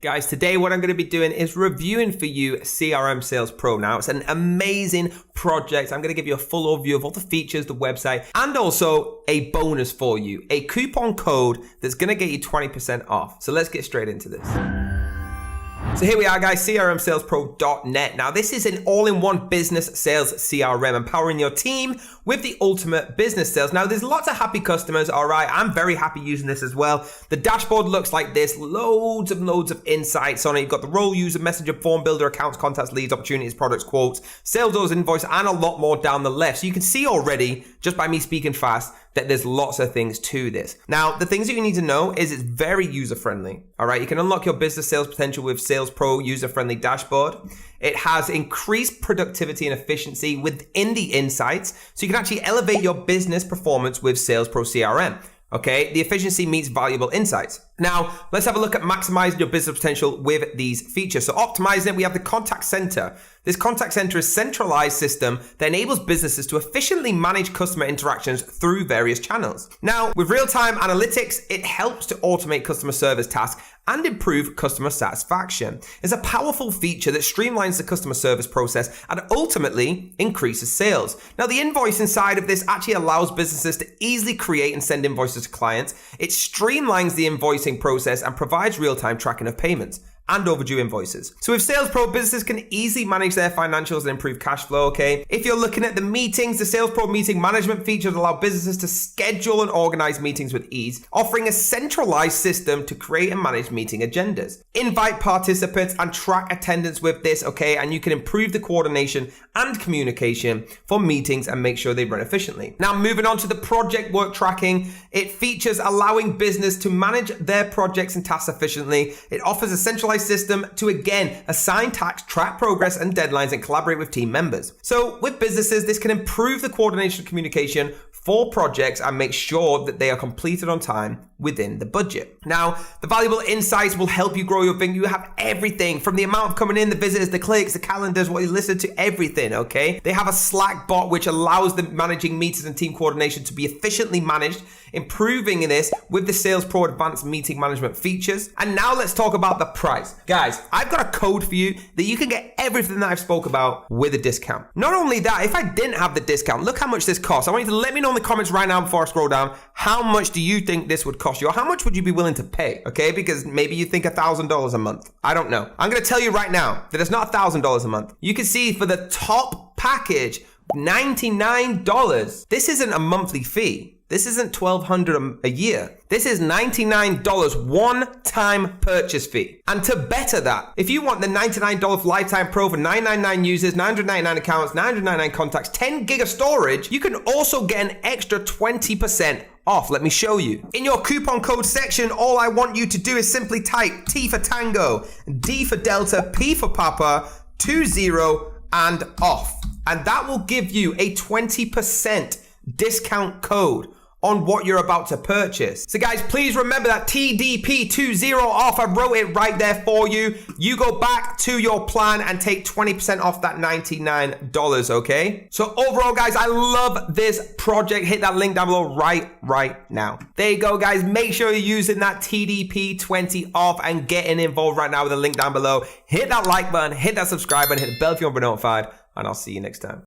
Guys, today what I'm going to be doing is reviewing for you CRM Sales Pro. Now, it's an amazing project. I'm going to give you a full overview of all the features, the website, and also a bonus for you, a coupon code that's going to get you 20% off. So let's get straight into this. So here we are, guys, crmsalespro.net. Now, this is an all-in-one business sales CRM, empowering your team with the ultimate business sales. Now, there's lots of happy customers, all right? I'm very happy using this as well. The dashboard looks like this, loads of insights on it. You've got the role, user, messenger, form builder, accounts, contacts, leads, opportunities, products, quotes, sales orders, invoice, and a lot more down the left. So you can see already, just by me speaking fast, that there's lots of things to this. Now, the things that you need to know is it's very user-friendly, all right? You can unlock your business sales potential with Sales Pro user-friendly dashboard. It has increased productivity and efficiency within the insights, so you can actually elevate your business performance with Sales Pro CRM. Okay, the efficiency meets valuable insights. Now, let's have a look at maximizing your business potential with these features. So optimizing it, we have the contact center. This contact center is a centralized system that enables businesses to efficiently manage customer interactions through various channels. Now, with real-time analytics, it helps to automate customer service tasks and improve customer satisfaction. It's a powerful feature that streamlines the customer service process and ultimately increases sales. Now, the invoice inside of this actually allows businesses to easily create and send invoices to clients. It streamlines the invoicing process and provides real-time tracking of payments and overdue invoices. So with Sales Pro, businesses can easily manage their financials and improve cash flow, okay? If you're looking at the meetings, the Sales Pro meeting management features allow businesses to schedule and organize meetings with ease, offering a centralized system to create and manage meeting agendas. Invite participants and track attendance with this, okay? And you can improve the coordination and communication for meetings and make sure they run efficiently. Now, moving on to the project work tracking, it features allowing business to manage their projects and tasks efficiently. It offers a centralized system to, again, assign tasks, track progress and deadlines, and collaborate with team members. So with businesses, this can improve the coordination and communication for projects and make sure that they are completed on time within the budget. Now, the valuable insights will help you grow your thing. You have everything from the amount of coming in, the visitors, the clicks, the calendars, what you listen to, everything, okay? They have a Slack bot which allows them managing meetings and team coordination to be efficiently managed, improving this with the Sales Pro advanced meeting management features. And now let's talk about the price. Guys, I've got a code for you that you can get everything that I've spoke about with a discount. Not only that, if I didn't have the discount, look how much this costs. I want you to let me know in the comments right now before I scroll down, how much do you think this would cost you? Or how much would you be willing to pay? Okay, because maybe you think $1,000 a month. I don't know. I'm going to tell you right now that it's not $1,000 a month. You can see for the top package, $99. This isn't a monthly fee. This isn't $1,200 a year. This is $99 one-time purchase fee. And to better that, if you want the $99 lifetime pro for 999 users, 999 accounts, 999 contacts, 10 gig of storage, you can also get an extra 20% off. Let me show you. In your coupon code section, all I want you to do is simply type T for Tango, D for Delta, P for Papa, 20 and off. And that will give you a 20% discount code on what you're about to purchase. So guys, please remember that TDP20 off. I wrote it right there for you. You go back to your plan and take 20% off that $99, okay? So overall, guys, I love this project. Hit that link down below right now. There you go, guys. Make sure you're using that TDP20 off and getting involved right now with the link down below. Hit that like button, hit that subscribe button, hit the bell if you want to be notified, and I'll see you next time.